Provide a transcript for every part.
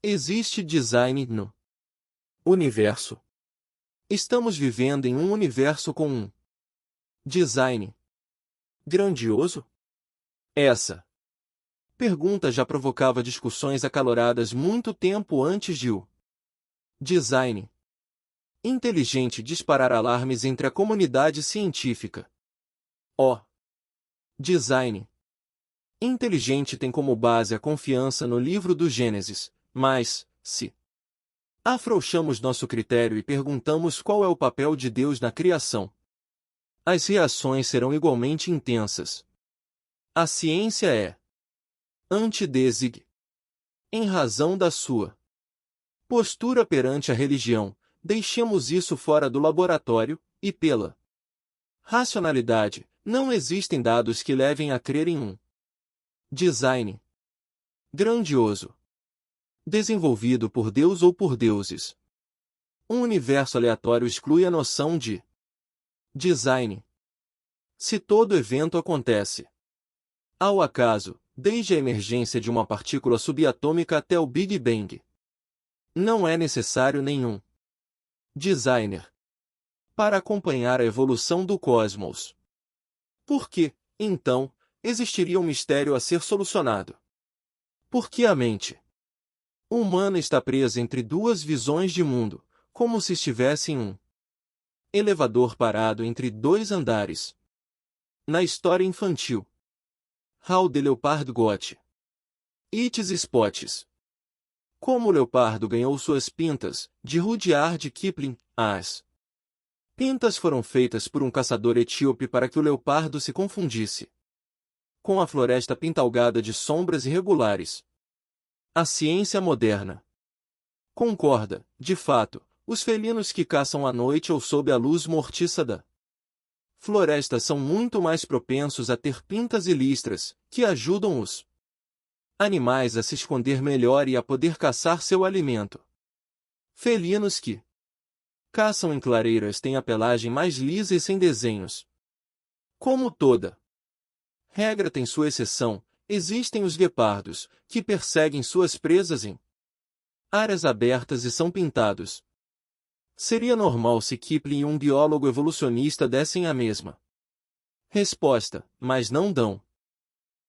Existe design no universo. Estamos vivendo em um universo com um design grandioso? Essa pergunta já provocava discussões acaloradas muito tempo antes de o design inteligente disparar alarmes entre a comunidade científica. O design inteligente tem como base a confiança no livro do Gênesis, mas, se afrouxamos nosso critério e perguntamos qual é o papel de Deus na criação, as reações serão igualmente intensas. A ciência é anti-desig, em razão da sua postura perante a religião. Deixemos isso fora do laboratório, e pela racionalidade, não existem dados que levem a crer em um design grandioso, desenvolvido por Deus ou por deuses. Um universo aleatório exclui a noção de design. Se todo evento acontece ao acaso, desde a emergência de uma partícula subatômica até o Big Bang, não é necessário nenhum designer para acompanhar a evolução do cosmos. Por que, então, existiria um mistério a ser solucionado? Porque a mente humana está presa entre duas visões de mundo, como se estivesse em um elevador parado entre dois andares. Na história infantil, How the Leopard Got Its Spots. Como o leopardo ganhou suas pintas, de Rudyard Kipling. As pintas foram feitas por um caçador etíope para que o leopardo se confundisse com a floresta pintalgada de sombras irregulares. A ciência moderna concorda, de fato, os felinos que caçam à noite ou sob a luz mortiça da floresta são muito mais propensos a ter pintas e listras, que ajudam os animais a se esconder melhor e a poder caçar seu alimento. Felinos que caçam em clareiras têm a pelagem mais lisa e sem desenhos. Como toda regra tem sua exceção, existem os guepardos, que perseguem suas presas em áreas abertas e são pintados. Seria normal se Kipling e um biólogo evolucionista dessem a mesma resposta, mas não dão.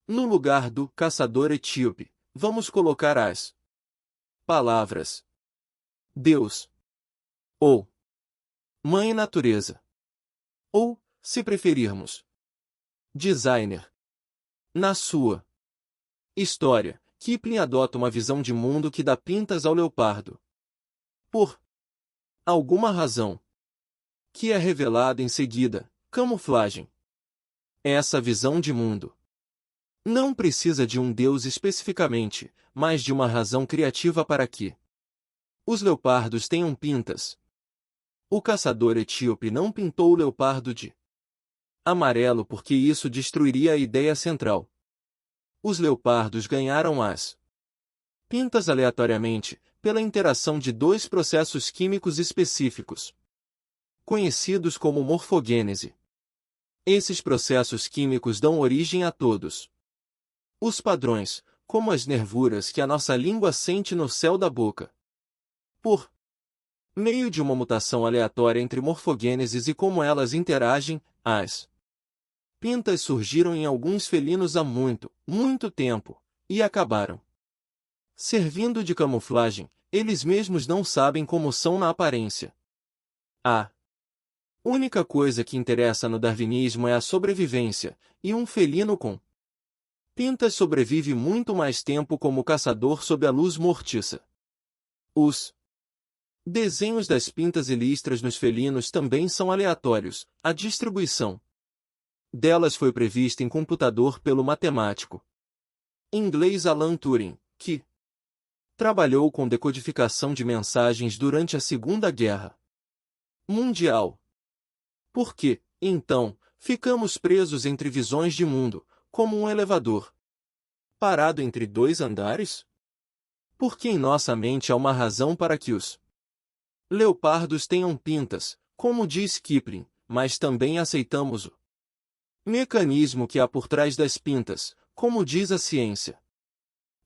No lugar do caçador etíope, vamos colocar as palavras Deus ou Mãe Natureza, ou, se preferirmos, designer. Na sua história, Kipling adota uma visão de mundo que dá pintas ao leopardo. Por alguma razão, que é revelada em seguida, camuflagem. Essa visão de mundo não precisa de um Deus especificamente, mas de uma razão criativa para que os leopardos tenham pintas. O caçador etíope não pintou o leopardo de amarelo porque isso destruiria a ideia central. Os leopardos ganharam as pintas aleatoriamente, pela interação de dois processos químicos específicos, conhecidos como morfogênese. Esses processos químicos dão origem a todos os padrões, como as nervuras que a nossa língua sente no céu da boca. Por meio de uma mutação aleatória entre morfogêneses e como elas interagem, as pintas surgiram em alguns felinos há muito, muito tempo, e acabaram servindo de camuflagem. Eles mesmos não sabem como são na aparência. A única coisa que interessa no darwinismo é a sobrevivência, e um felino com pintas sobrevive muito mais tempo como caçador sob a luz mortiça. Os desenhos das pintas e listras nos felinos também são aleatórios. A distribuição delas foi prevista em computador pelo matemático inglês Alan Turing, que trabalhou com decodificação de mensagens durante a Segunda Guerra Mundial. Por que, então, ficamos presos entre visões de mundo, como um elevador parado entre dois andares? Porque em nossa mente há uma razão para que os leopardos tenham pintas, como diz Kipling, mas também aceitamos o mecanismo que há por trás das pintas, como diz a ciência.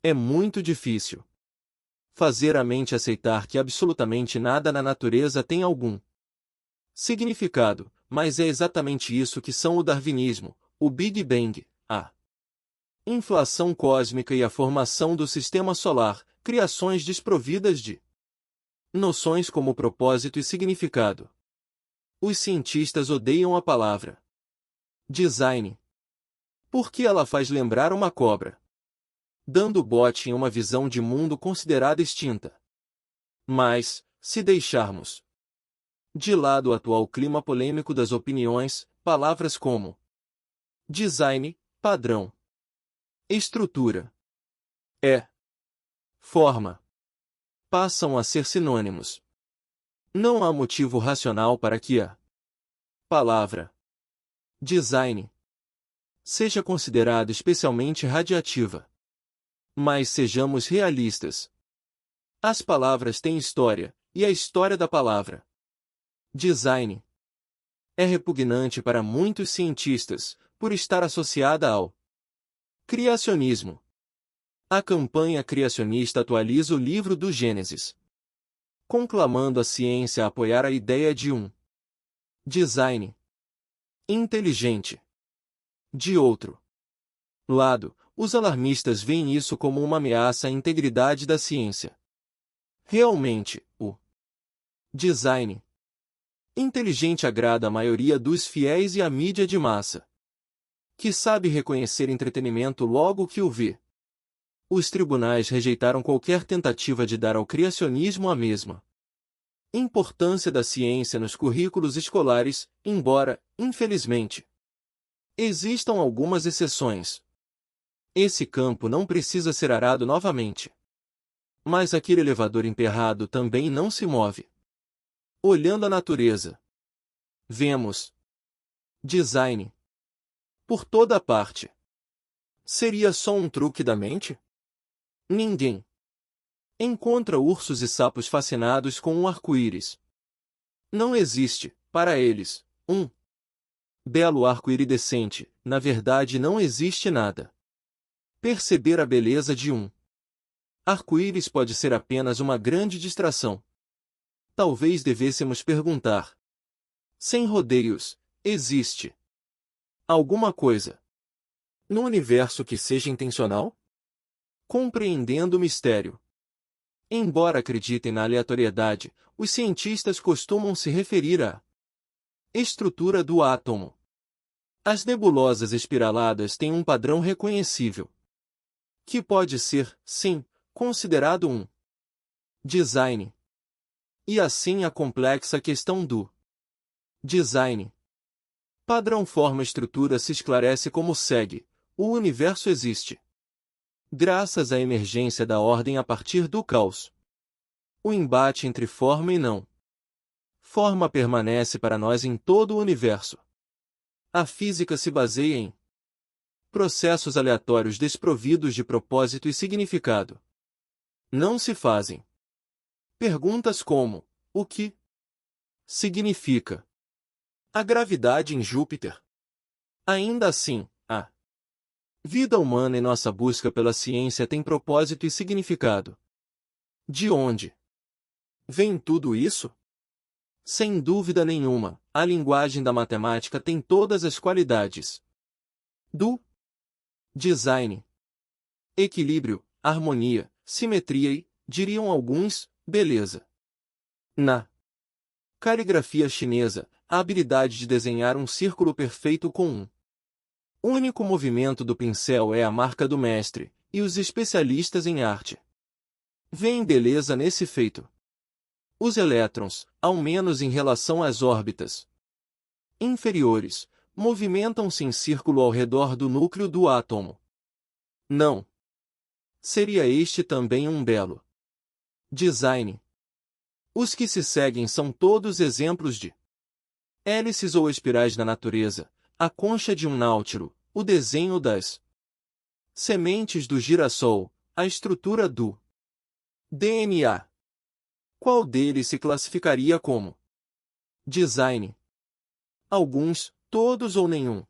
É muito difícil Fazer a mente aceitar que absolutamente nada na natureza tem algum significado, mas é exatamente isso que são o darwinismo, o Big Bang, a inflação cósmica e a formação do sistema solar, criações desprovidas de noções como propósito e significado. Os cientistas odeiam a palavra design, porque ela faz lembrar uma cobra, dando bote em uma visão de mundo considerada extinta. Mas, se deixarmos de lado o atual clima polêmico das opiniões, palavras como design, padrão, estrutura, forma, passam a ser sinônimos. Não há motivo racional para que a palavra design seja considerada especialmente radiativa. Mas sejamos realistas. As palavras têm história, e a história da palavra design é repugnante para muitos cientistas, por estar associada ao criacionismo. A campanha criacionista atualiza o livro do Gênesis, conclamando a ciência a apoiar a ideia de um design inteligente. De outro lado, os alarmistas veem isso como uma ameaça à integridade da ciência. Realmente, o design inteligente agrada a maioria dos fiéis e à mídia de massa, que sabe reconhecer entretenimento logo que o vê. Os tribunais rejeitaram qualquer tentativa de dar ao criacionismo a mesma importância da ciência nos currículos escolares, embora, infelizmente, existam algumas exceções. Esse campo não precisa ser arado novamente. Mas aquele elevador emperrado também não se move. Olhando a natureza, vemos design por toda parte. Seria só um truque da mente? Ninguém encontra ursos e sapos fascinados com um arco-íris. Não existe, para eles, um belo arco iridescente. Na verdade, não existe nada. Perceber a beleza de um arco-íris pode ser apenas uma grande distração. Talvez devêssemos perguntar, sem rodeios, existe alguma coisa no universo que seja intencional? Compreendendo o mistério. Embora acreditem na aleatoriedade, os cientistas costumam se referir à estrutura do átomo. As nebulosas espiraladas têm um padrão reconhecível, que pode ser, sim, considerado um design. E assim a complexa questão do design padrão forma-estrutura se esclarece como segue: o universo existe graças à emergência da ordem a partir do caos. O embate entre forma e não forma permanece para nós em todo o universo. A física se baseia em processos aleatórios desprovidos de propósito e significado. Não se fazem perguntas como: o que significa a gravidade em Júpiter? Ainda assim, a vida humana e nossa busca pela ciência tem propósito e significado. De onde vem tudo isso? Sem dúvida nenhuma, a linguagem da matemática tem todas as qualidades do design: equilíbrio, harmonia, simetria e, diriam alguns, beleza. Na caligrafia chinesa, a habilidade de desenhar um círculo perfeito com um único movimento do pincel é a marca do mestre, e os especialistas em arte veem beleza nesse feito. Os elétrons, ao menos em relação às órbitas inferiores, movimentam-se em círculo ao redor do núcleo do átomo. Não seria este também um belo design? Os que se seguem são todos exemplos de hélices ou espirais na natureza, a concha de um náutilo, o desenho das sementes do girassol, a estrutura do DNA. Qual deles se classificaria como design? Alguns, todos ou nenhum.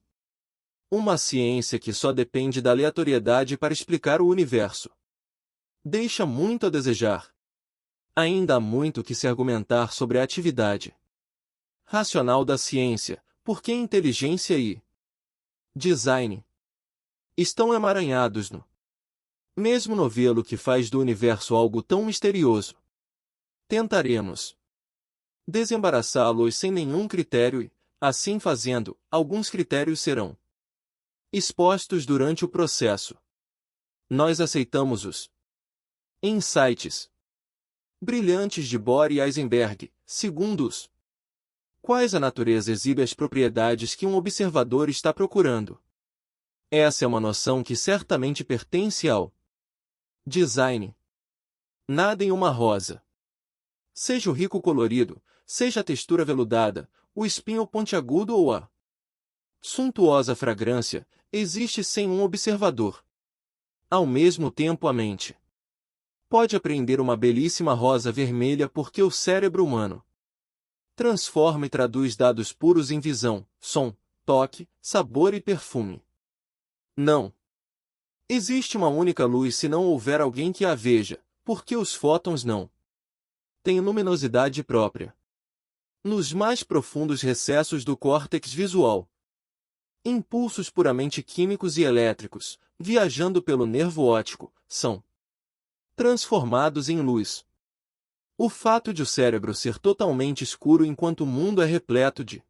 Uma ciência que só depende da aleatoriedade para explicar o universo deixa muito a desejar. Ainda há muito que se argumentar sobre a atividade racional da ciência, porque inteligência e design estão emaranhados no mesmo novelo que faz do universo algo tão misterioso. Tentaremos desembaraçá-los sem nenhum critério e, assim fazendo, alguns critérios serão expostos durante o processo. Nós aceitamos os insights brilhantes de Bohr e Heisenberg, segundo os quais a natureza exibe as propriedades que um observador está procurando. Essa é uma noção que certamente pertence ao design. Nada em uma rosa, seja o rico colorido, seja a textura veludada, o espinho pontiagudo ou a suntuosa fragrância, existe sem um observador. Ao mesmo tempo a mente pode apreender uma belíssima rosa vermelha porque o cérebro humano transforma e traduz dados puros em visão, som, toque, sabor e perfume. Não existe uma única luz se não houver alguém que a veja, porque os fótons não têm luminosidade própria. Nos mais profundos recessos do córtex visual, impulsos puramente químicos e elétricos, viajando pelo nervo óptico, são transformados em luz. O fato de o cérebro ser totalmente escuro enquanto o mundo é repleto de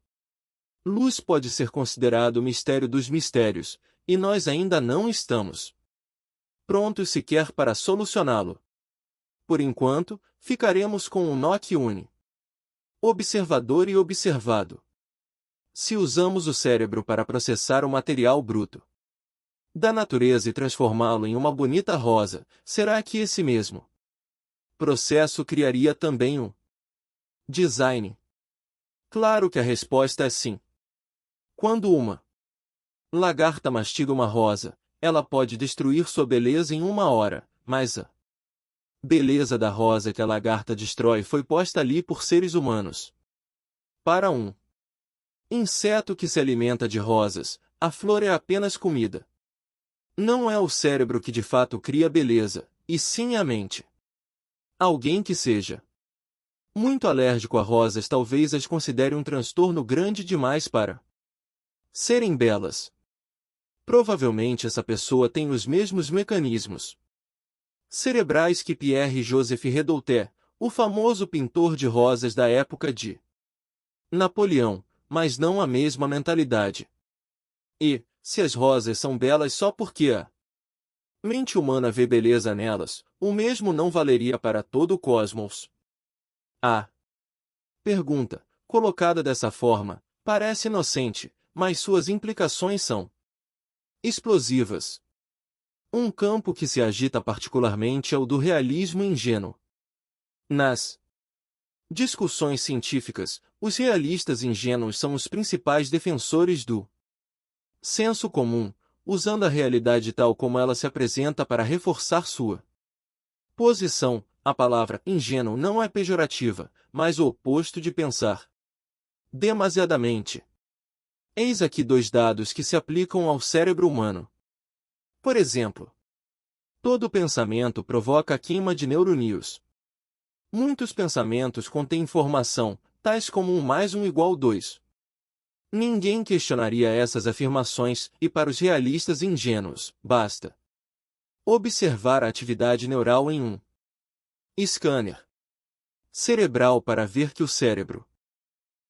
luz pode ser considerado o mistério dos mistérios, e nós ainda não estamos prontos sequer para solucioná-lo. Por enquanto, ficaremos com um nó que une observador e observado. Se usamos o cérebro para processar o material bruto da natureza e transformá-lo em uma bonita rosa, será que esse mesmo processo criaria também um design? Claro que a resposta é sim. Quando uma lagarta mastiga uma rosa, ela pode destruir sua beleza em 1 hora, mas a beleza da rosa que a lagarta destrói foi posta ali por seres humanos. Para um inseto que se alimenta de rosas, a flor é apenas comida. Não é o cérebro que de fato cria beleza, e sim a mente. Alguém que seja muito alérgico a rosas talvez as considere um transtorno grande demais para serem belas. Provavelmente essa pessoa tem os mesmos mecanismos cerebrais que Pierre-Joseph Redouté, o famoso pintor de rosas da época de Napoleão, mas não a mesma mentalidade. E, se as rosas são belas só porque a mente humana vê beleza nelas, o mesmo não valeria para todo o cosmos. A pergunta, colocada dessa forma, parece inocente, mas suas implicações são explosivas. Um campo que se agita particularmente é o do realismo ingênuo. Nas discussões científicas, os realistas ingênuos são os principais defensores do senso comum, usando a realidade tal como ela se apresenta para reforçar sua posição. A palavra ingênuo não é pejorativa, mas o oposto de pensar demasiadamente. Eis aqui 2 dados que se aplicam ao cérebro humano. Por exemplo, todo pensamento provoca a queima de neurônios. Muitos pensamentos contêm informação, tais como 1 mais 1 igual 2. Ninguém questionaria essas afirmações, e para os realistas ingênuos, basta observar a atividade neural em um scanner cerebral para ver que o cérebro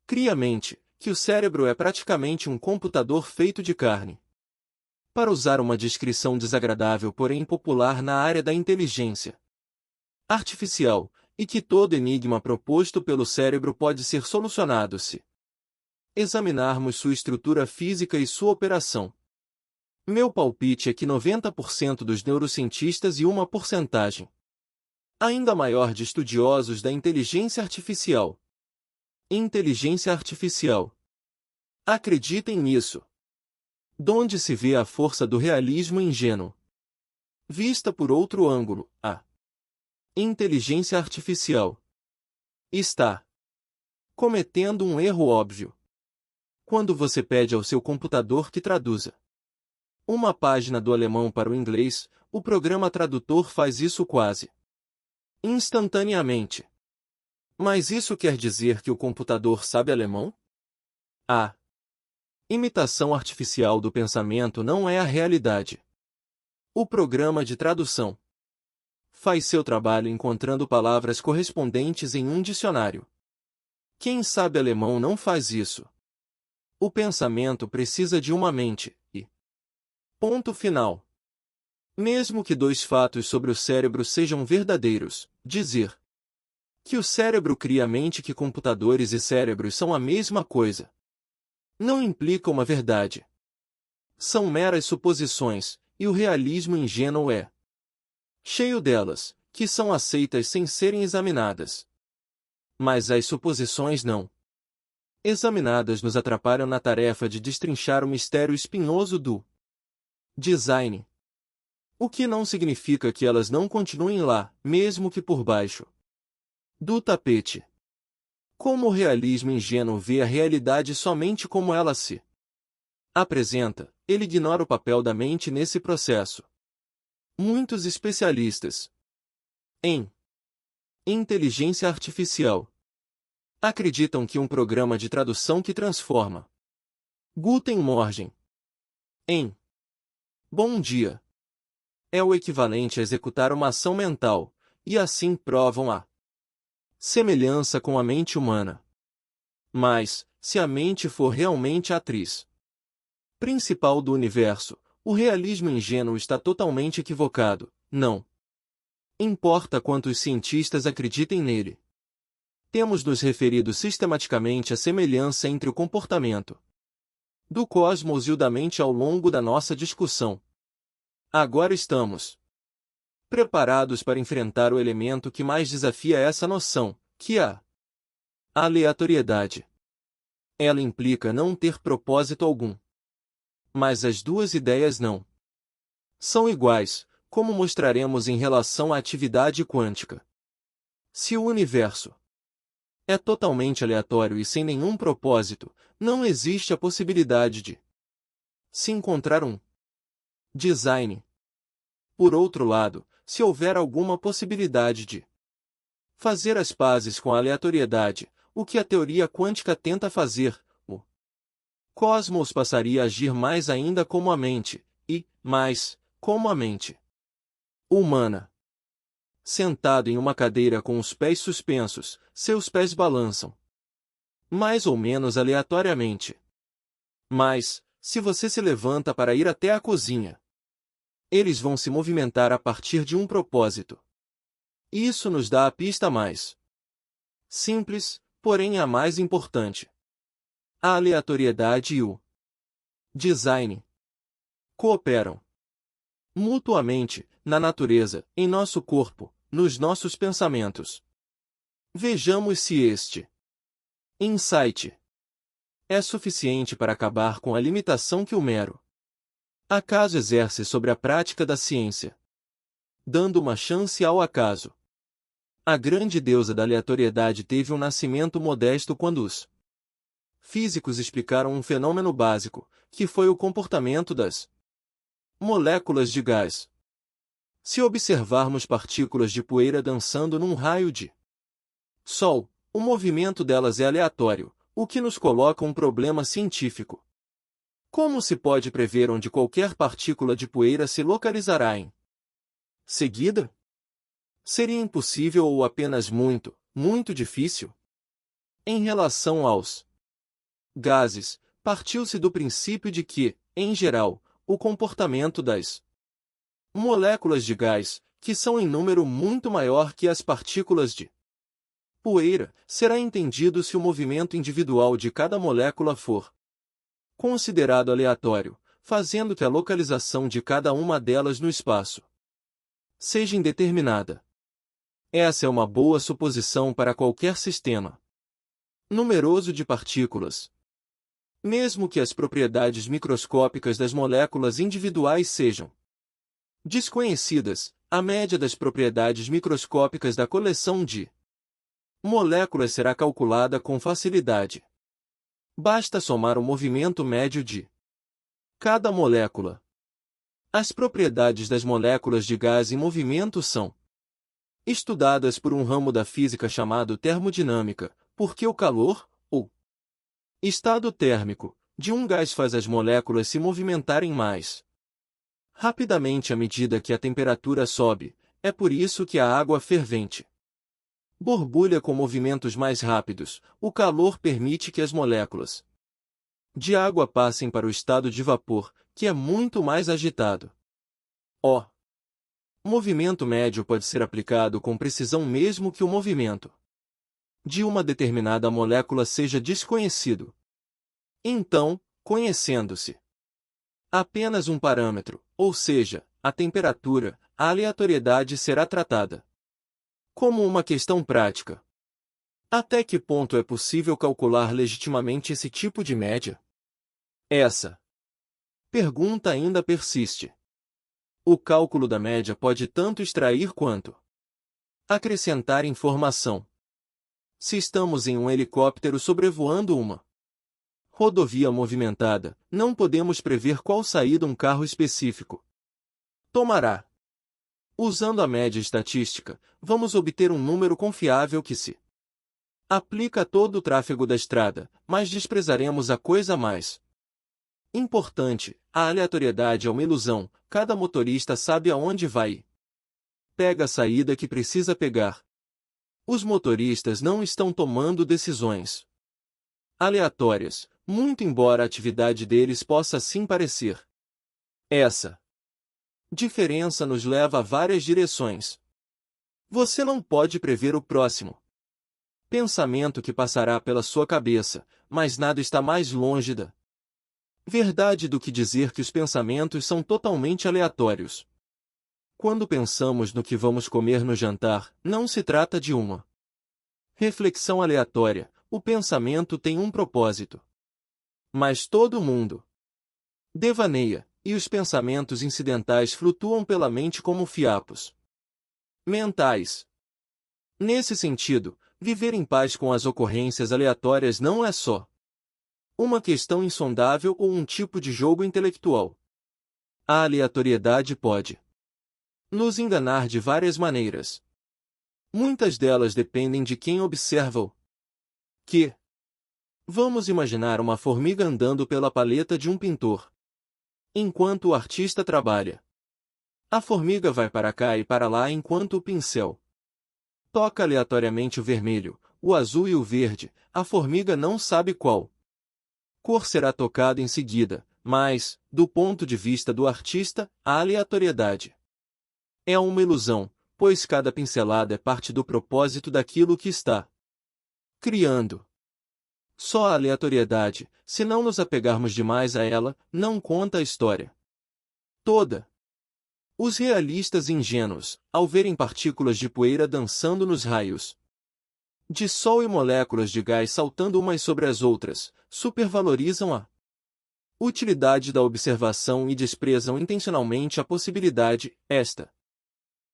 cria mente, que o cérebro é praticamente um computador feito de carne. Para usar uma descrição desagradável porém popular na área da inteligência artificial, e que todo enigma proposto pelo cérebro pode ser solucionado se examinarmos sua estrutura física e sua operação. Meu palpite é que 90% dos neurocientistas e uma porcentagem ainda maior de estudiosos da inteligência artificial acreditem nisso. Donde se vê a força do realismo ingênuo? Vista por outro ângulo, a inteligência artificial está cometendo um erro óbvio. Quando você pede ao seu computador que traduza uma página do alemão para o inglês, o programa tradutor faz isso quase instantaneamente. Mas isso quer dizer que o computador sabe alemão? A imitação artificial do pensamento não é a realidade. O programa de tradução faz seu trabalho encontrando palavras correspondentes em um dicionário. Quem sabe alemão não faz isso. O pensamento precisa de uma mente, e ponto final. Mesmo que dois fatos sobre o cérebro sejam verdadeiros, dizer que o cérebro cria a mente que computadores e cérebros são a mesma coisa não implica uma verdade. São meras suposições, e o realismo ingênuo é cheio delas, que são aceitas sem serem examinadas. Mas as suposições não examinadas nos atrapalham na tarefa de destrinchar o mistério espinhoso do design. O que não significa que elas não continuem lá, mesmo que por baixo do tapete. Como o realismo ingênuo vê a realidade somente como ela se apresenta, ele ignora o papel da mente nesse processo. Muitos especialistas em inteligência artificial acreditam que um programa de tradução que transforma Guten Morgen em Bom dia é o equivalente a executar uma ação mental, e assim provam a semelhança com a mente humana. Mas, se a mente for realmente a atriz principal do universo, o realismo ingênuo está totalmente equivocado, não importa quantos cientistas acreditem nele. Temos nos referido sistematicamente à semelhança entre o comportamento do cosmos e o da mente ao longo da nossa discussão. Agora estamos preparados para enfrentar o elemento que mais desafia essa noção, que é a aleatoriedade. Ela implica não ter propósito algum. Mas as duas ideias não são iguais, como mostraremos em relação à atividade quântica. Se o universo é totalmente aleatório e sem nenhum propósito, não existe a possibilidade de se encontrar um design. Por outro lado, se houver alguma possibilidade de fazer as pazes com a aleatoriedade, o que a teoria quântica tenta fazer, o cosmos passaria a agir mais ainda como a mente, e, mais, como a mente humana. Sentado em uma cadeira com os pés suspensos, seus pés balançam mais ou menos aleatoriamente. Mas, se você se levanta para ir até a cozinha, eles vão se movimentar a partir de um propósito. Isso nos dá a pista mais simples, porém a mais importante. A aleatoriedade e o design cooperam mutuamente, na natureza, em nosso corpo, nos nossos pensamentos. Vejamos se este insight é suficiente para acabar com a limitação que o mero acaso exerce sobre a prática da ciência, dando uma chance ao acaso. A grande deusa da aleatoriedade teve um nascimento modesto quando os físicos explicaram um fenômeno básico, que foi o comportamento das moléculas de gás. Se observarmos partículas de poeira dançando num raio de sol, o movimento delas é aleatório, o que nos coloca um problema científico. Como se pode prever onde qualquer partícula de poeira se localizará em seguida? Seria impossível ou apenas muito, muito difícil? Em relação aos gases, partiu-se do princípio de que, em geral, o comportamento das moléculas de gás, que são em número muito maior que as partículas de poeira, será entendido se o movimento individual de cada molécula for considerado aleatório, fazendo que a localização de cada uma delas no espaço seja indeterminada. Essa é uma boa suposição para qualquer sistema numeroso de partículas. Mesmo que as propriedades microscópicas das moléculas individuais sejam desconhecidas, a média das propriedades microscópicas da coleção de moléculas será calculada com facilidade. Basta somar o movimento médio de cada molécula. As propriedades das moléculas de gás em movimento são estudadas por um ramo da física chamado termodinâmica, porque o calor, ou estado térmico, de um gás faz as moléculas se movimentarem mais rapidamente à medida que a temperatura sobe. É por isso que a água fervente borbulha com movimentos mais rápidos. O calor permite que as moléculas de água passem para o estado de vapor, que é muito mais agitado. O movimento médio pode ser aplicado com precisão mesmo que o movimento de uma determinada molécula seja desconhecido. Então, conhecendo-se apenas um parâmetro, ou seja, a temperatura, a aleatoriedade será tratada como uma questão prática. Até que ponto é possível calcular legitimamente esse tipo de média? Essa pergunta ainda persiste. O cálculo da média pode tanto extrair quanto acrescentar informação. Se estamos em um helicóptero sobrevoando uma rodovia movimentada, não podemos prever qual saída um carro específico tomará. Usando a média estatística, vamos obter um número confiável que se aplica a todo o tráfego da estrada, mas desprezaremos a coisa mais importante. A aleatoriedade é uma ilusão, cada motorista sabe aonde vai. Pega a saída que precisa pegar. Os motoristas não estão tomando decisões aleatórias, muito embora a atividade deles possa assim parecer. Essa diferença nos leva a várias direções. Você não pode prever o próximo pensamento que passará pela sua cabeça, mas nada está mais longe da verdade do que dizer que os pensamentos são totalmente aleatórios. Quando pensamos no que vamos comer no jantar, não se trata de uma reflexão aleatória, o pensamento tem um propósito. Mas todo mundo devaneia, e os pensamentos incidentais flutuam pela mente como fiapos mentais. Nesse sentido, viver em paz com as ocorrências aleatórias não é só uma questão insondável ou um tipo de jogo intelectual. A aleatoriedade pode nos enganar de várias maneiras. Muitas delas dependem de quem observa-o. Que vamos imaginar uma formiga andando pela paleta de um pintor. Enquanto o artista trabalha, a formiga vai para cá e para lá enquanto o pincel toca aleatoriamente o vermelho, o azul e o verde. A formiga não sabe qual cor será tocada em seguida, mas, do ponto de vista do artista, a aleatoriedade é uma ilusão, pois cada pincelada é parte do propósito daquilo que está criando. Só a aleatoriedade, se não nos apegarmos demais a ela, não conta a história toda. Os realistas ingênuos, ao verem partículas de poeira dançando nos raios de sol e moléculas de gás saltando umas sobre as outras, supervalorizam a utilidade da observação e desprezam intencionalmente a possibilidade, esta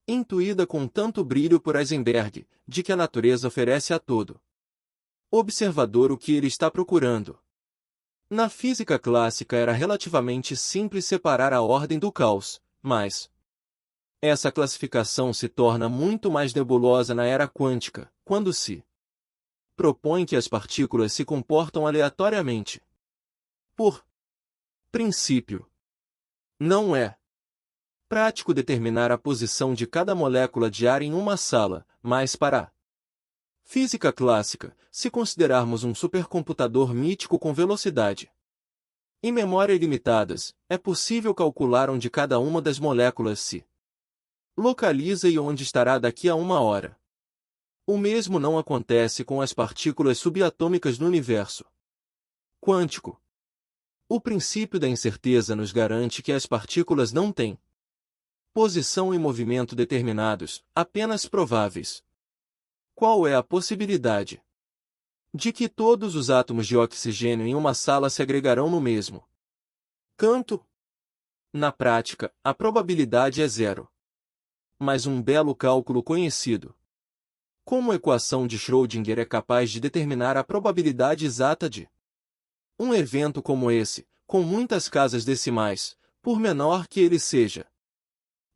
intuída com tanto brilho por Heisenberg, de que a natureza oferece a todo observador o que ele está procurando. Na física clássica era relativamente simples separar a ordem do caos, mas essa classificação se torna muito mais nebulosa na era quântica, quando se propõe que as partículas se comportam aleatoriamente. Por princípio, não é prático determinar a posição de cada molécula de ar em uma sala, mas para a física clássica, se considerarmos um supercomputador mítico com velocidade e memória ilimitadas, é possível calcular onde cada uma das moléculas se localiza e onde estará daqui a uma hora. O mesmo não acontece com as partículas subatômicas no universo quântico. O princípio da incerteza nos garante que as partículas não têm posição e movimento determinados, apenas prováveis. Qual é a possibilidade de que todos os átomos de oxigênio em uma sala se agregarão no mesmo canto? Na prática, a probabilidade é zero. Mas um belo cálculo conhecido como equação de Schrödinger é capaz de determinar a probabilidade exata de um evento como esse, com muitas casas decimais, por menor que ele seja.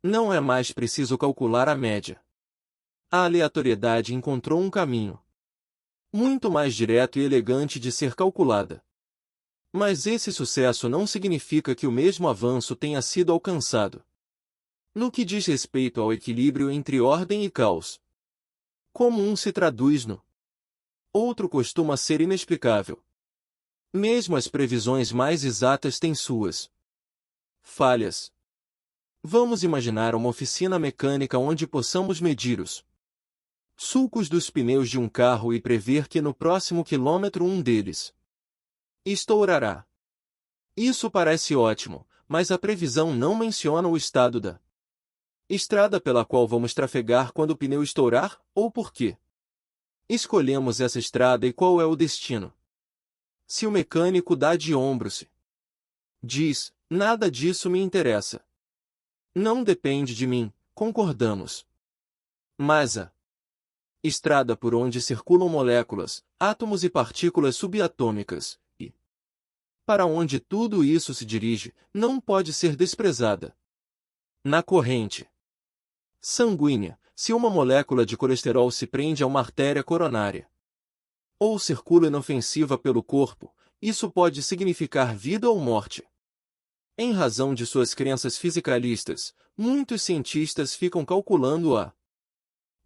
Não é mais preciso calcular a média A aleatoriedade encontrou um caminho muito mais direto e elegante de ser calculada. Mas esse sucesso não significa que o mesmo avanço tenha sido alcançado. No que diz respeito ao equilíbrio entre ordem e caos, como um se traduz no outro costuma ser inexplicável. Mesmo as previsões mais exatas têm suas falhas. Vamos imaginar uma oficina mecânica onde possamos medir os sulcos dos pneus de um carro e prever que no próximo quilômetro um deles estourará. Isso parece ótimo, mas a previsão não menciona o estado da estrada pela qual vamos trafegar quando o pneu estourar, ou por quê escolhemos essa estrada e qual é o destino. Se o mecânico dá de ombros e diz, nada disso me interessa. Não depende de mim, concordamos. Mas a estrada por onde circulam moléculas, átomos e partículas subatômicas, e para onde tudo isso se dirige, não pode ser desprezada. Na corrente sanguínea, se uma molécula de colesterol se prende a uma artéria coronária ou circula inofensiva pelo corpo, isso pode significar vida ou morte. Em razão de suas crenças fisicalistas, muitos cientistas ficam calculando a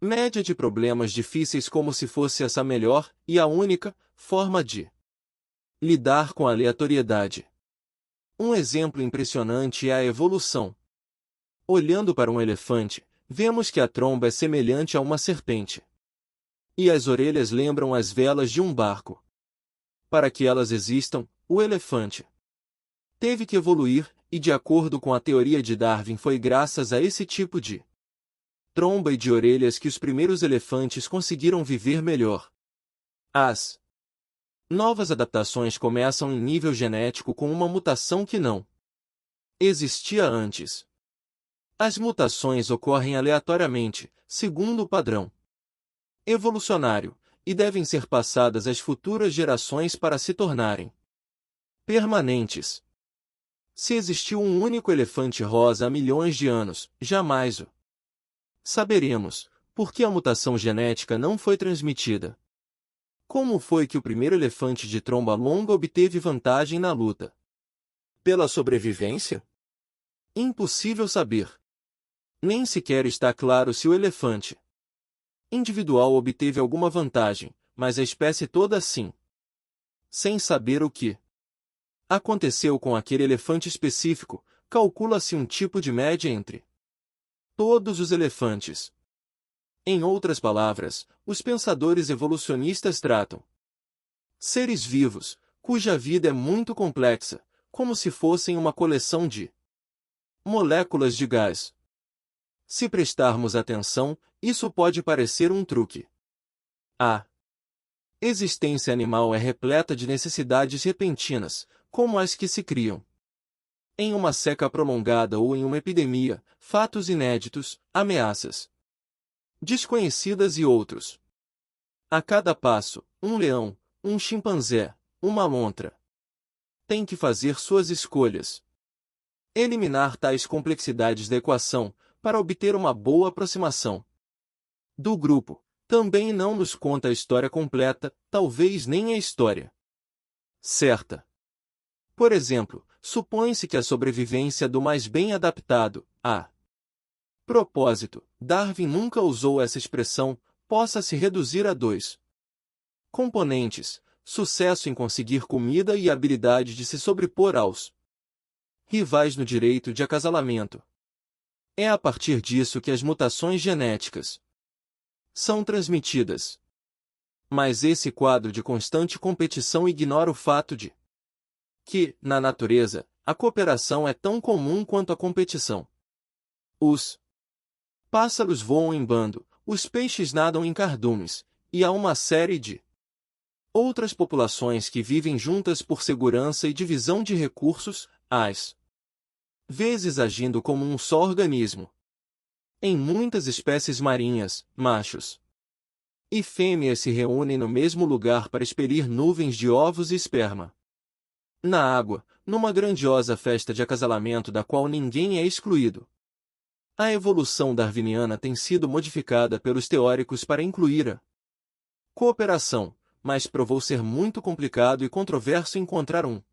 média de problemas difíceis como se fosse essa a melhor e a única forma de lidar com a aleatoriedade. Um exemplo impressionante é a evolução. Olhando para um elefante, vemos que a tromba é semelhante a uma serpente. E as orelhas lembram as velas de um barco. Para que elas existam, o elefante teve que evoluir, e de acordo com a teoria de Darwin foi graças a esse tipo de tromba e de orelhas que os primeiros elefantes conseguiram viver melhor. As novas adaptações começam em nível genético com uma mutação que não existia antes. As mutações ocorrem aleatoriamente, segundo o padrão evolucionário, e devem ser passadas às futuras gerações para se tornarem permanentes. Se existiu um único elefante rosa há milhões de anos, jamais o saberemos, porque a mutação genética não foi transmitida. Como foi que o primeiro elefante de tromba longa obteve vantagem na luta pela sobrevivência? Impossível saber. Nem sequer está claro se o elefante individual obteve alguma vantagem, mas a espécie toda sim. Sem saber o que aconteceu com aquele elefante específico, calcula-se um tipo de média entre todos os elefantes. Em outras palavras, os pensadores evolucionistas tratam seres vivos, cuja vida é muito complexa, como se fossem uma coleção de moléculas de gás. Se prestarmos atenção, isso pode parecer um truque. A existência animal é repleta de necessidades repentinas, como as que se criam em uma seca prolongada ou em uma epidemia, fatos inéditos, ameaças desconhecidas e outros. A cada passo, um leão, um chimpanzé, uma lontra tem que fazer suas escolhas. Eliminar tais complexidades da equação, para obter uma boa aproximação do grupo. Também não nos conta a história completa, talvez nem a história certa. Por exemplo, supõe-se que a sobrevivência do mais bem adaptado, a propósito, Darwin nunca usou essa expressão, possa se reduzir a dois componentes: sucesso em conseguir comida e a habilidade de se sobrepor aos rivais no direito de acasalamento. É a partir disso que as mutações genéticas são transmitidas. Mas esse quadro de constante competição ignora o fato de que, na natureza, a cooperação é tão comum quanto a competição. Os pássaros voam em bando, os peixes nadam em cardumes, e há uma série de outras populações que vivem juntas por segurança e divisão de recursos, às vezes agindo como um só organismo. Em muitas espécies marinhas, machos e fêmeas se reúnem no mesmo lugar para expelir nuvens de ovos e esperma. Na água, numa grandiosa festa de acasalamento da qual ninguém é excluído. A evolução darwiniana tem sido modificada pelos teóricos para incluir a cooperação, mas provou ser muito complicado e controverso encontrar um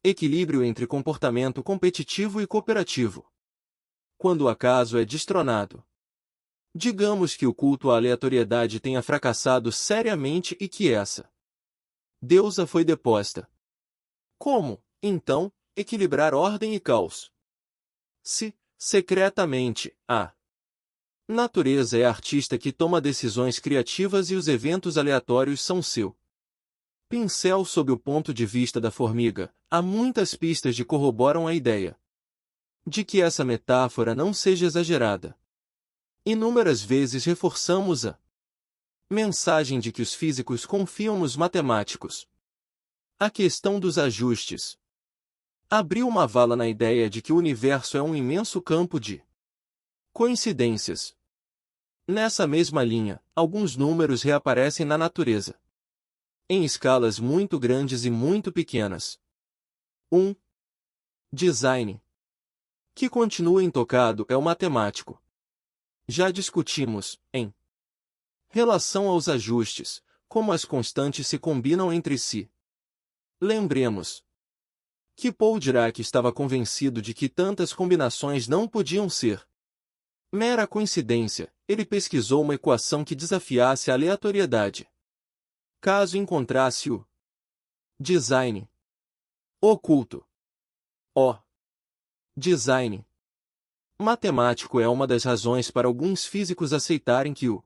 equilíbrio entre comportamento competitivo e cooperativo. Quando o acaso é destronado, digamos que o culto à aleatoriedade tenha fracassado seriamente e que essa deusa foi deposta. Como, então, equilibrar ordem e caos? Se, secretamente, a natureza é a artista que toma decisões criativas e os eventos aleatórios são seu pincel sob o ponto de vista da formiga, há muitas pistas que corroboram a ideia de que essa metáfora não seja exagerada. Inúmeras vezes reforçamos a mensagem de que os físicos confiam nos matemáticos. A questão dos ajustes abriu uma vala na ideia de que o universo é um imenso campo de coincidências. Nessa mesma linha, alguns números reaparecem na natureza, em escalas muito grandes e muito pequenas. Design que continua intocado é o matemático. Já discutimos, em relação aos ajustes, como as constantes se combinam entre si. Lembremos que Paul Dirac estava convencido de que tantas combinações não podiam ser mera coincidência. Ele pesquisou uma equação que desafiasse a aleatoriedade. Caso encontrasse o design oculto, o design matemático é uma das razões para alguns físicos aceitarem que o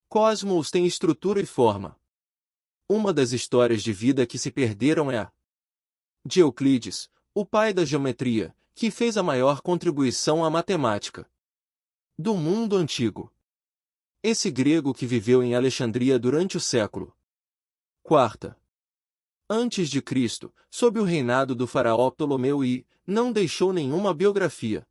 cosmos tem estrutura e forma. Uma das histórias de vida que se perderam é a de Euclides, o pai da geometria, que fez a maior contribuição à matemática do mundo antigo. Esse grego que viveu em Alexandria durante o século IV antes de Cristo, sob o reinado do faraó Ptolomeu e não deixou nenhuma biografia.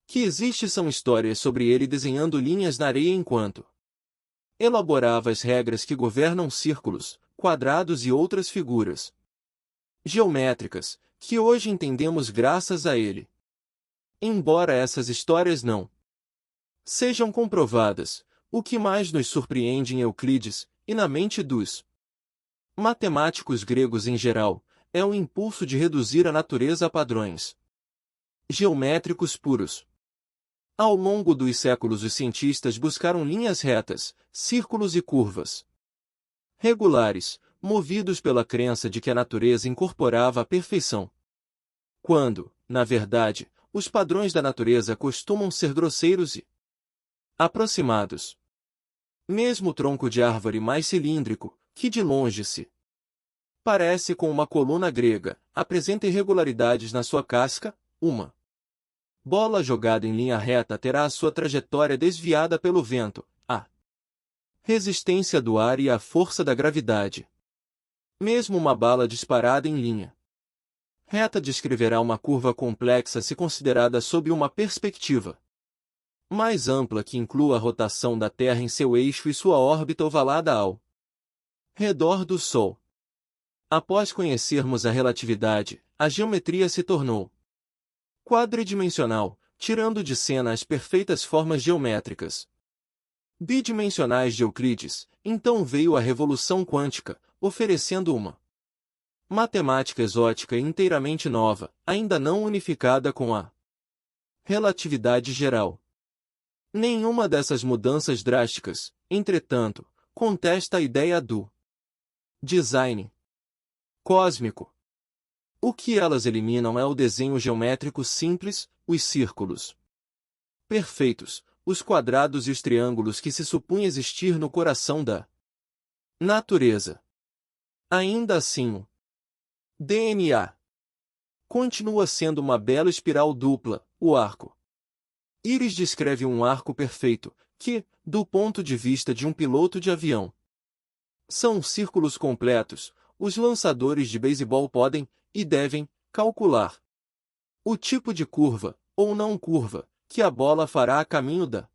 Que existe são histórias sobre ele desenhando linhas na areia enquanto elaborava as regras que governam círculos, quadrados e outras figuras geométricas, que hoje entendemos graças a ele. Embora essas histórias não sejam comprovadas, o que mais nos surpreende em Euclides, e na mente dos matemáticos gregos em geral, é o impulso de reduzir a natureza a padrões geométricos puros. Ao longo dos séculos os cientistas buscaram linhas retas, círculos e curvas regulares, movidos pela crença de que a natureza incorporava a perfeição. Quando, na verdade, os padrões da natureza costumam ser grosseiros e aproximados. Mesmo o tronco de árvore mais cilíndrico, que de longe se parece com uma coluna grega, apresenta irregularidades na sua casca. Uma bola jogada em linha reta terá a sua trajetória desviada pelo vento, a resistência do ar e a força da gravidade. Mesmo uma bala disparada em linha reta descreverá uma curva complexa se considerada sob uma perspectiva mais ampla que inclua a rotação da Terra em seu eixo e sua órbita ovalada ao redor do Sol. Após conhecermos a relatividade, a geometria se tornou quadridimensional, tirando de cena as perfeitas formas geométricas bidimensionais de Euclides. Então veio a revolução quântica, oferecendo uma matemática exótica e inteiramente nova, ainda não unificada com a relatividade geral. Nenhuma dessas mudanças drásticas, entretanto, contesta a ideia do design cósmico. O que elas eliminam é o desenho geométrico simples, os círculos perfeitos, os quadrados e os triângulos que se supunha existir no coração da natureza. Ainda assim, o DNA continua sendo uma bela espiral dupla, o arco íris descreve um arco perfeito, que, do ponto de vista de um piloto de avião, são círculos completos. Os lançadores de beisebol podem, e devem, calcular o tipo de curva, ou não curva, que a bola fará a caminho da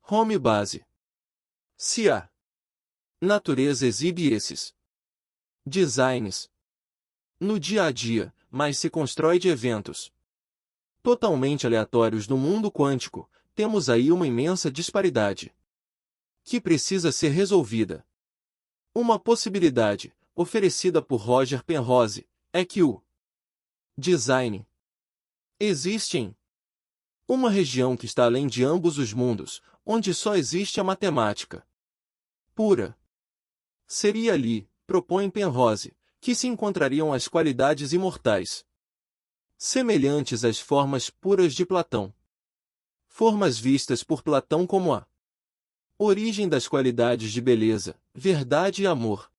home base. Se a natureza exibe esses designs no dia a dia, mas se constrói de eventos totalmente aleatórios no mundo quântico, temos aí uma imensa disparidade que precisa ser resolvida. Uma possibilidade, oferecida por Roger Penrose, é que o design existe em uma região que está além de ambos os mundos, onde só existe a matemática pura. Seria ali, propõe Penrose, que se encontrariam as qualidades imortais, semelhantes às formas puras de Platão. Formas vistas por Platão como a origem das qualidades de beleza, verdade e amor.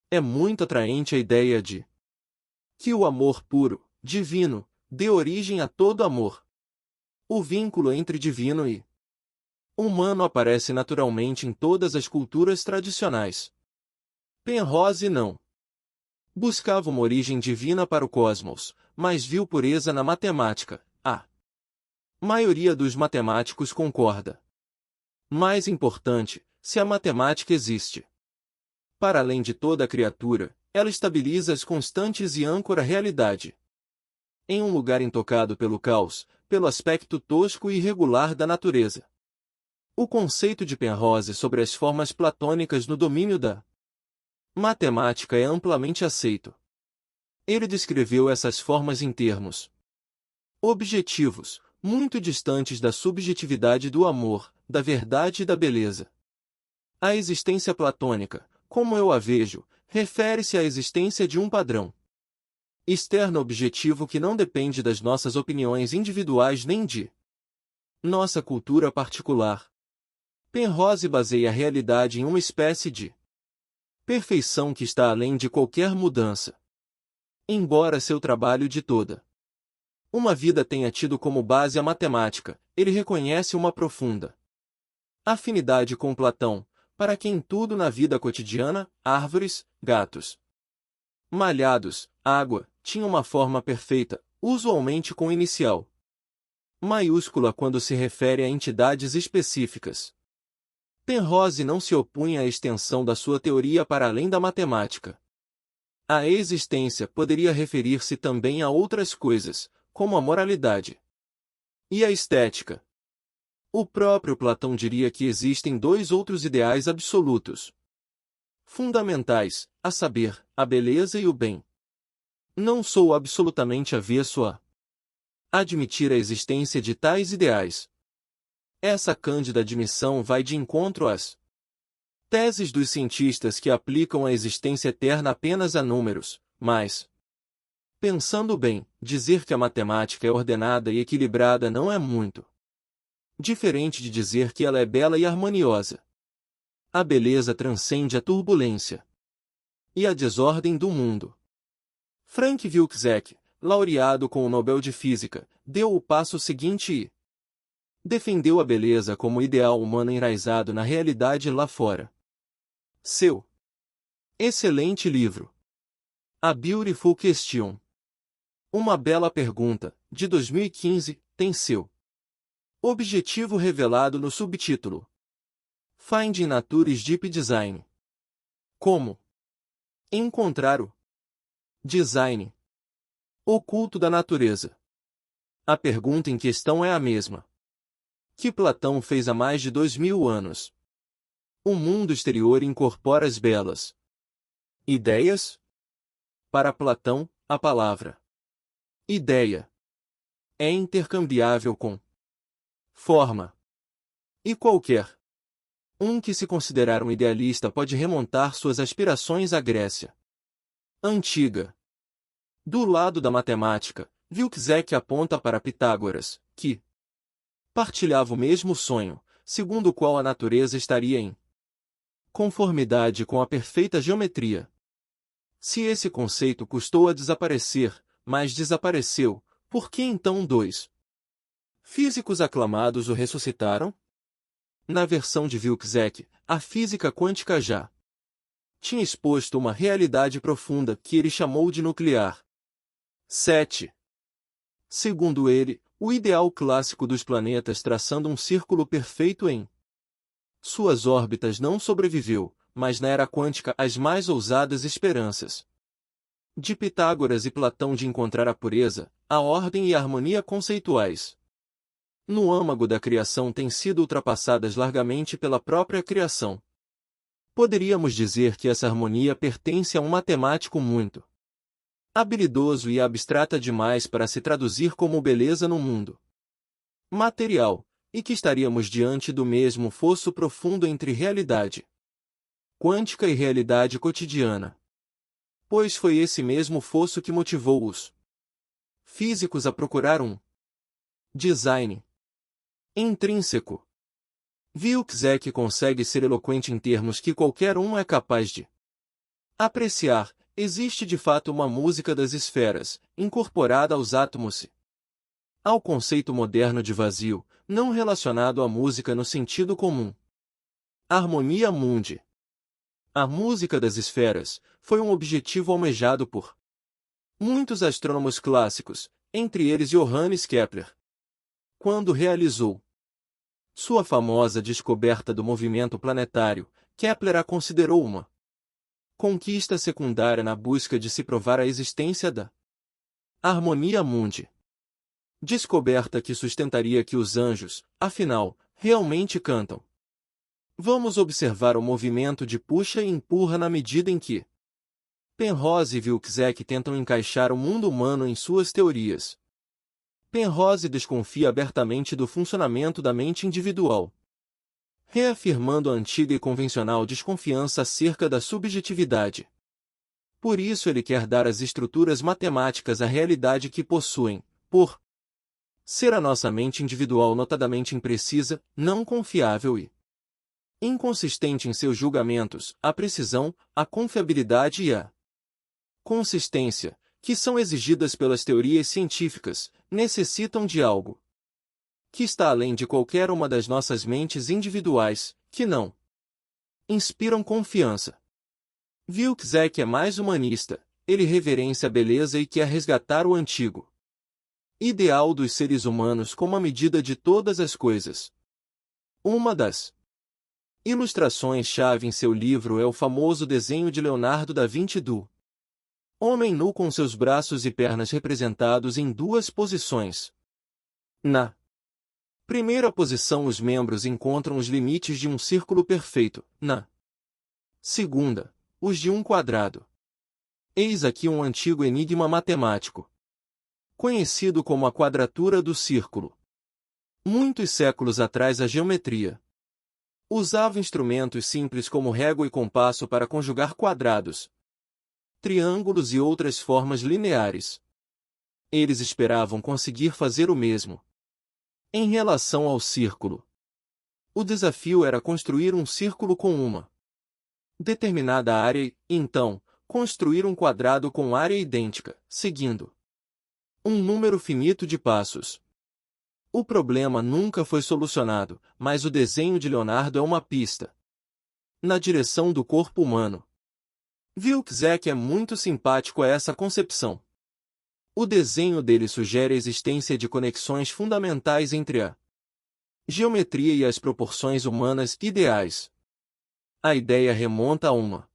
É muito atraente a ideia de que o amor puro, divino, dê origem a todo amor. O vínculo entre divino e humano aparece naturalmente em todas as culturas tradicionais. Penrose não buscava uma origem divina para o cosmos, mas viu pureza na matemática. A maioria dos matemáticos concorda. Mais importante, se a matemática existe para além de toda a criatura, ela estabiliza as constantes e âncora a realidade em um lugar intocado pelo caos, pelo aspecto tosco e irregular da natureza. O conceito de Penrose sobre as formas platônicas no domínio da matemática é amplamente aceito. Ele descreveu essas formas em termos objetivos, muito distantes da subjetividade do amor, da verdade e da beleza. A existência platônica, como eu a vejo, refere-se à existência de um padrão externo objetivo que não depende das nossas opiniões individuais nem de nossa cultura particular. Penrose baseia a realidade em uma espécie de perfeição que está além de qualquer mudança. Embora seu trabalho de toda uma vida tenha tido como base a matemática, ele reconhece uma profunda afinidade com Platão, para quem tudo na vida cotidiana, árvores, gatos, malhados, água, tinha uma forma perfeita, usualmente com inicial maiúscula quando se refere a entidades específicas. Penrose não se opunha à extensão da sua teoria para além da matemática. A existência poderia referir-se também a outras coisas, como a moralidade e a estética. O próprio Platão diria que existem dois outros ideais absolutos fundamentais, a saber, a beleza e o bem. Não sou absolutamente avesso a admitir a existência de tais ideais. Essa cândida admissão vai de encontro às teses dos cientistas que aplicam a existência eterna apenas a números, mas, pensando bem, dizer que a matemática é ordenada e equilibrada não é muito diferente de dizer que ela é bela e harmoniosa. A beleza transcende a turbulência e a desordem do mundo. Frank Wilczek, laureado com o Nobel de Física, deu o passo seguinte e defendeu a beleza como ideal humano enraizado na realidade lá fora. Seu excelente livro, A Beautiful Question, Uma Bela Pergunta, de 2015, tem seu objetivo revelado no subtítulo Finding Nature's Deep Design. Como encontrar o design oculto da natureza. A pergunta em questão é a mesma que Platão fez há mais de 2000 anos. O mundo exterior incorpora as belas ideias? Para Platão, a palavra ideia é intercambiável com forma. E qualquer um que se considerar um idealista pode remontar suas aspirações à Grécia antiga. Do lado da matemática, Wilczek aponta para Pitágoras, que partilhava o mesmo sonho, segundo o qual a natureza estaria em conformidade com a perfeita geometria. Se esse conceito custou a desaparecer, mas desapareceu, por que então dois físicos aclamados o ressuscitaram? Na versão de Wilczek, a física quântica já tinha exposto uma realidade profunda que ele chamou de nuclear. 7. Segundo ele, o ideal clássico dos planetas traçando um círculo perfeito em suas órbitas não sobreviveu, mas na era quântica as mais ousadas esperanças de Pitágoras e Platão de encontrar a pureza, a ordem e a harmonia conceituais no âmago da criação têm sido ultrapassadas largamente pela própria criação. Poderíamos dizer que essa harmonia pertence a um matemático muito habilidoso e abstrata demais para se traduzir como beleza no mundo material, e que estaríamos diante do mesmo fosso profundo entre realidade quântica e realidade cotidiana. Pois foi esse mesmo fosso que motivou os físicos a procurar um design intrínseco. Wilczek consegue ser eloquente em termos que qualquer um é capaz de apreciar. Existe de fato uma música das esferas, incorporada aos átomos e ao conceito moderno de vazio, não relacionado à música no sentido comum. Harmonia mundi. A música das esferas foi um objetivo almejado por muitos astrônomos clássicos, entre eles Johannes Kepler. Quando realizou sua famosa descoberta do movimento planetário, Kepler a considerou uma conquista secundária na busca de se provar a existência da harmonia mundi. Descoberta que sustentaria que os anjos, afinal, realmente cantam. Vamos observar o movimento de puxa e empurra na medida em que Penrose e Wilczek tentam encaixar o mundo humano em suas teorias. Penrose desconfia abertamente do funcionamento da mente individual, reafirmando a antiga e convencional desconfiança acerca da subjetividade. Por isso ele quer dar às estruturas matemáticas a realidade que possuem, por ser a nossa mente individual notadamente imprecisa, não confiável e inconsistente em seus julgamentos, a precisão, a confiabilidade e a consistência, que são exigidas pelas teorias científicas, necessitam de algo que está além de qualquer uma das nossas mentes individuais, que não inspiram confiança. Wilczek é mais humanista, ele reverencia a beleza e quer resgatar o antigo ideal dos seres humanos como a medida de todas as coisas. Uma das ilustrações-chave em seu livro é o famoso desenho de Leonardo da Vinci do homem nu com seus braços e pernas representados em duas posições. Na primeira posição, os membros encontram os limites de um círculo perfeito. Na segunda, os de um quadrado. Eis aqui um antigo enigma matemático, conhecido como a quadratura do círculo. Muitos séculos atrás a geometria usava instrumentos simples como régua e compasso para conjugar quadrados, triângulos e outras formas lineares. Eles esperavam conseguir fazer o mesmo em relação ao círculo. O desafio era construir um círculo com uma determinada área e, então, construir um quadrado com área idêntica, seguindo um número finito de passos. O problema nunca foi solucionado, mas o desenho de Leonardo é uma pista na direção do corpo humano. Wilczek é muito simpático a essa concepção. O desenho dele sugere a existência de conexões fundamentais entre a geometria e as proporções humanas ideais. A ideia remonta a uma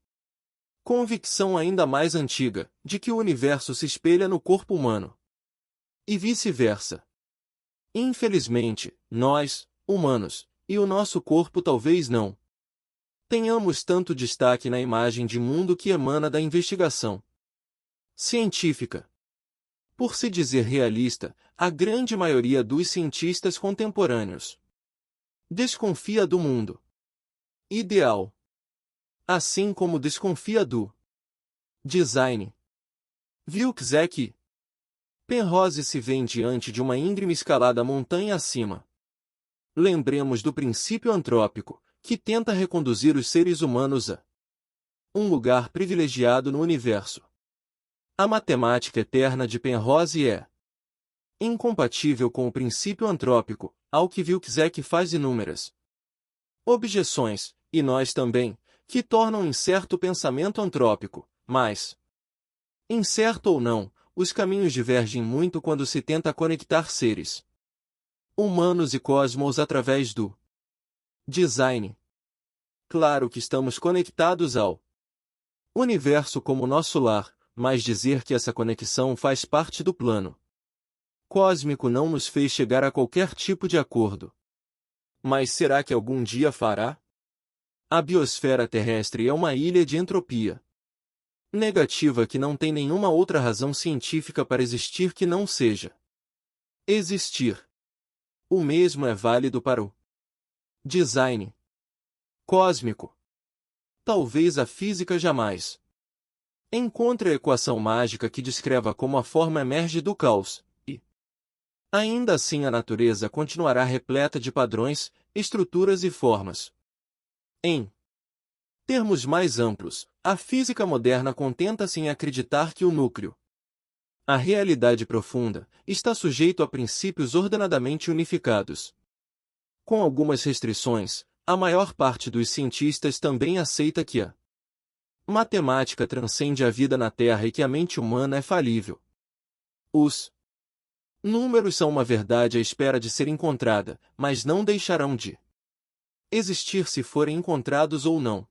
convicção ainda mais antiga, de que o universo se espelha no corpo humano. E vice-versa. Infelizmente, nós, humanos, e o nosso corpo talvez não tenhamos tanto destaque na imagem de mundo que emana da investigação científica. Por se dizer realista, a grande maioria dos cientistas contemporâneos desconfia do mundo ideal, assim como desconfia do design. Wilczek e Penrose se veem diante de uma íngreme escalada montanha acima. Lembremos do princípio antrópico, que tenta reconduzir os seres humanos a um lugar privilegiado no universo. A matemática eterna de Penrose é incompatível com o princípio antrópico, ao que Wilczek faz inúmeras objeções, e nós também, que tornam incerto o pensamento antrópico, mas, incerto ou não, os caminhos divergem muito quando se tenta conectar seres humanos e cosmos através do design. Claro que estamos conectados ao universo como nosso lar, mas dizer que essa conexão faz parte do plano cósmico não nos fez chegar a qualquer tipo de acordo. Mas será que algum dia fará? A biosfera terrestre é uma ilha de entropia negativa que não tem nenhuma outra razão científica para existir que não seja existir. O mesmo é válido para o design cósmico. Talvez a física jamais encontre a equação mágica que descreva como a forma emerge do caos, e ainda assim a natureza continuará repleta de padrões, estruturas e formas. Em termos mais amplos, a física moderna contenta-se em acreditar que o núcleo, a realidade profunda, está sujeito a princípios ordenadamente unificados. Com algumas restrições, a maior parte dos cientistas também aceita que a matemática transcende a vida na Terra e que a mente humana é falível. Os números são uma verdade à espera de ser encontrada, mas não deixarão de existir se forem encontrados ou não.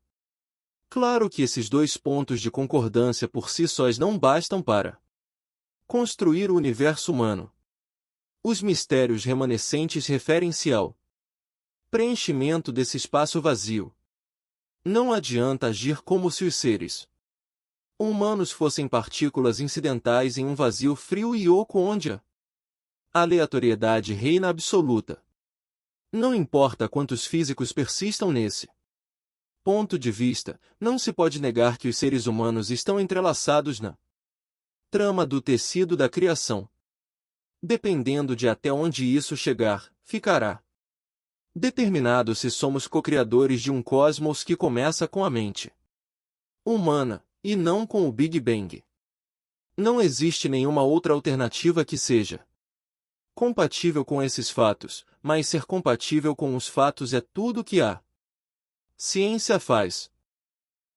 Claro que esses dois pontos de concordância por si sós não bastam para construir o universo humano. Os mistérios remanescentes referem-se ao preenchimento desse espaço vazio. Não adianta agir como se os seres humanos fossem partículas incidentais em um vazio frio e oco onde a aleatoriedade reina absoluta. Não importa quantos físicos persistam nesse ponto de vista, não se pode negar que os seres humanos estão entrelaçados na trama do tecido da criação. Dependendo de até onde isso chegar, ficará determinado se somos co-criadores de um cosmos que começa com a mente humana, e não com o Big Bang. Não existe nenhuma outra alternativa que seja compatível com esses fatos, mas ser compatível com os fatos é tudo que a ciência faz.